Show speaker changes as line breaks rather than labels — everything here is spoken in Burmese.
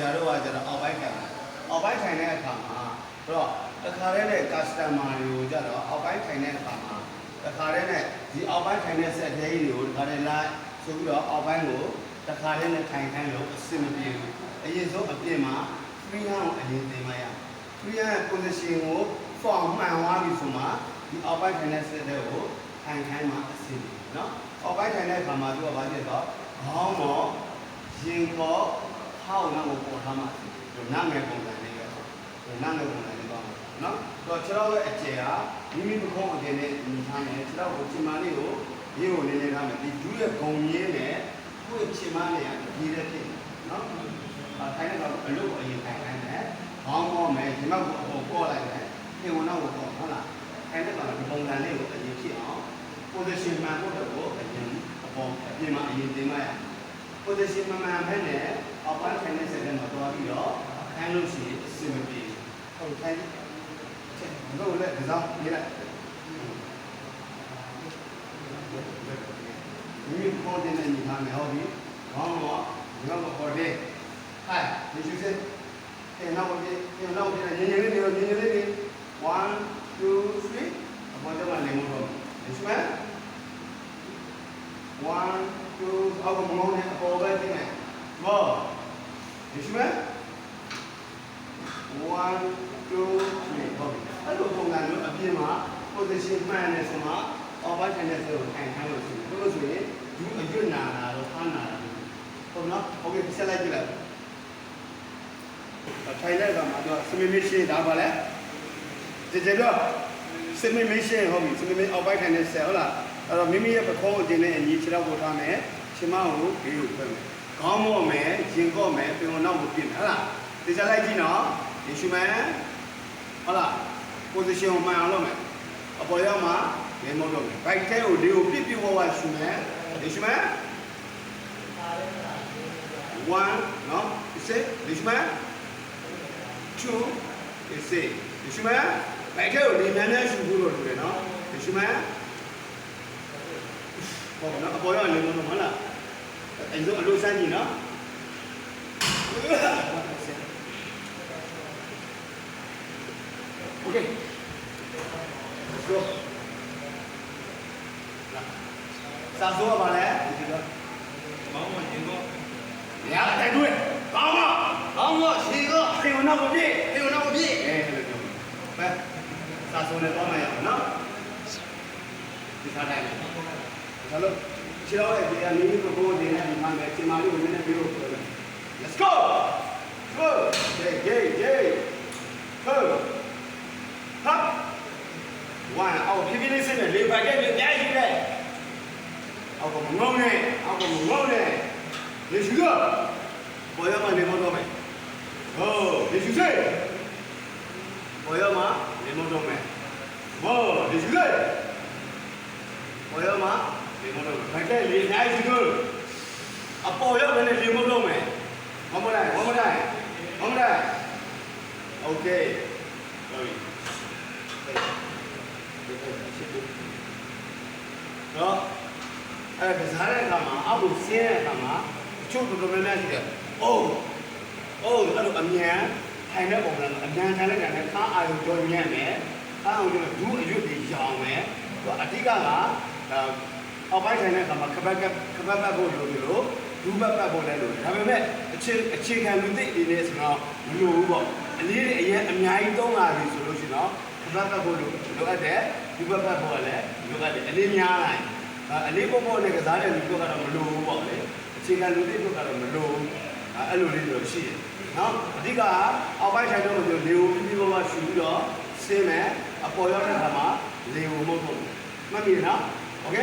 ရာတို့ကကျတော့အောက်ပိုင်းထိုင်အောက်ပိုင်းထိုင်တဲ့အခါမှာတော့တခါတည်းနဲ့ customer တွေကိုကျတော့အောက်ပိုင်းထိုင်တဲ့အခါမှာတခါတည်းနဲ့ဒီအောက်ပိုင်းထိုင်တဲ့ဆက်သေးတွေကိုတခါတည်းလိုက်ဆိုပြီးတော့အောက်ပိုင်းကိုတခါတည်းနဲ့ထိုင်ခိုင်းလို့အဆင်မပြေဘူးအရင်ဆုံးအပြင်မှာ free hand ကိုအရင်သင်မှရ free hand position ကို form မှန်သွားပြီဆိုမှဒီအောက်ပိုင်းထိုင်တဲ့ဆက်တဲ့ကိုထိုင်ခိုင်းမှအဆင်ပြေနော်အောက်ပိုင်းထိုင်တဲ့အခါမှာသူကဘာဖြစ်တော့ခေါင်းတော့ရင်တော့ဟောင်းနောက်ကိုပေါ်ထားမှနားငယ်ပုံစံလေးပဲနားငယ်ပုံစံလေးပါနော်တော့ခြေထောက်ရဲ့အကျယ်ဟာမိမိပခုံးအကျယ်နဲ့ညီထားမယ်ခြေထောက်ကိုချင်မလေးကိုရင်းကိုနည်းနည်းထားမယ်ဒီဒူးရဲ့ဂုံရင်းနဲ့ကိုယ့်ချင်မလေးကဒီတဲ့ဖြစ်နော်ထိုင်တဲ့ကောင်အလုပ်အရင်ထိုင်ခိုင်းတယ်ခေါင်းပေါ်မယ်ဒီမောက်ကိုအပေါ်ပေါ်လိုက်တယ်ပြင်ဝင်တော့ကိုပေါ်ဟုတ်လားထိုင်တဲ့ကောင်ဒီပုံစံလေးကိုအရင်ဖြစ်အောင် position မှန်ဖို့တော့အရင်အပေါ်အပြင်မှာအရင်တင်မှရ position မှန်မှန်ပဲနဲ့အောက်ပိုင်းထိုင်တဲ့စက်ထဲမှာတွားပြီးတော့ခိုင်းလို့ရှိရင်အဆင်မပြေဟုတ်ခိုင်းချက်တော့လည်းဒီစားရေးလိုက်ဒီခေါ်တဲ့နေမှာမဟုတ်ဘူးခေါင်းတော့ဒီမှာခေါ်တဲ့ဟဲ့ဒီရှိစေအဲ့နောက်ပြည့်နောက်ပြည့်ညင်ညင်လေးနေညင်ညင်လေးနေ1 2 3အပေါ်ကျမှလေမို့တော့ဒီစမ်း1 2အောက်ကမလုံးနဲ့အပေါ်ပဲတင်မယ်ဘောဒီစမ်း1 2 3ဟုတ်ပြီအဲ့လိုပုံစံမျိုးအပြင်မှာ position မှန်နေဆိုမှအောက်ပိုင်းထိုင်တဲ့ဆိုကိုထိုင်ခိုင်းလို့ရှိတယ်လို့ဆိုရင်ဒီအရွတ်နာတာတော့ဖမ်းနာတာဟုတ်နော်โอเคဆက်လိုက်ကြည့်လိုက်ထိုင်တဲ့ကမှာတော့ simulation ဒါပါလဲကြည့်တော့ simulation ဟုတ်ပြီ simulation အောက်ပိုင်းထိုင်တဲ့ဆက်ဟုတ်လားအဲ့တော့မိမိရဲ့ပခုံးအတင်နဲ့အညီခြေထောက်ကိုထားမယ်ခြေမကိုဘေးကိုဖွင့်မယ်ခေါင်းမော့မယ်ရင်ကော့မယ်ပြင်ဝင်နောက်ကိုပြင်မယ်ဟုတ်လားသိစားလိုက်ကြည့်နော်ဒီရှုမှန်ဟုတ်လား position ကိုမှန်အောင်လုပ်မယ်အပေါ်ရောက်မှာလေမုတ်တော့မယ် right ထဲကိုဒီကိုပြစ်ပြဝဝရှုမယ်ဒီရှုမှန်1နော်ဒီစဒီရှုမှန်2ဒီစဒီရှုမှန် right ထဲကိုဒီနည်းနည်းရှုဖို့လို့လုပ်တယ်နော်ဒီရှုမှန်ဟုတ်နော်အပေါ်ရောက်လေမုတ်တော့ဟုတ်လားအဲ့ဒါအလိုစမ်းကြည့်နော် Okay. Let's go. စာစိုးရပါလေဒီတော့မောင်းမရင်တော့ရတဲ့တွေ့ကောင်းတော့ရှင်ကခေဝနာကိုပြည့်အဲ့လိုပြောပဲစာစိုးနဲ့တော့မရဘူးနော်ဒီစားတိုင်းဒါလို့ခြေတော်ရဲ့ဒီအမီးကိုဘိုးနေနဲ့ဒီမှာပဲခြေမာလေးကိုနည်းနည်းပြောလို့ Let's go. Go. Yay. Go. Hop. One. အော်ဖြည်းဖြည်းလေးဆင်းတယ်လေပါကက်ပြအများကြီးပဲအောက်ကမငုံနဲ့လေရှိတော့ပေါ်ရမှနေမတော့မယ်ဟိုလေရှိစေပေါ်ရမှနေမတော့မယ်ဟိုလေရှိစေပေါ်ရမှနေမတော့မယ်ပါကက်လေအများကြီးကိုအပေါ်ရောက်နေလေမတော့မယ် One more time. Okay. Sorry. တော့အဲ့ဒါစားတဲ့အခါမှာအောက်ကိုဆင်းတဲ့အခါမှာအချို့တော်တော်များများရှိတယ်။အိုးအဲ့လိုအမြန်ထိုင်တဲ့ပုံစံအမြန်ထိုင်လိုက်တာနဲ့ခါအာရုံကြောညံ့မယ်။ခါအာရုံကြောဒူးအရွတ်တွေရောင်မယ်။သူအဓိကကအောက်ပိုင်းထိုင်တဲ့အခါမှာခပတ်ပတ်ဖို့လိုလို့ဒူးပတ်ဖို့လည်းလိုတယ်ဒါပေမဲ့အခြေခံလူသိအနေနဲ့ဆိုတော့မလိုဘူးပေါ့အလေးတွေအရင်အများကြီးသုံးလာပြီဆိုလို့ရှိရင်တော့ခပတ်ဖို့လိုအပ်တယ်ဒူးပတ်ဖို့လည်းလိုအပ်တယ်အလေးများလိုက်အလေးပေါ့နဲ့ကစားတဲ့လူတို့ကတော့မလိုဘူးပေါ့လေအခြေခံလူသိတို့ကတော့မလိုဘူးအဲ့လိုလေးတွေရှိတယ်နော်အဓိကအောက်ပိုင်းထိုင်တော့လေကိုပြပြပါရှူပြီးတော့ဆင်းမယ်အပေါ်ရောက်တဲ့အခါမှာလေကိုမဟုတ်ဘူးမှတ်ပြီနော်โอเค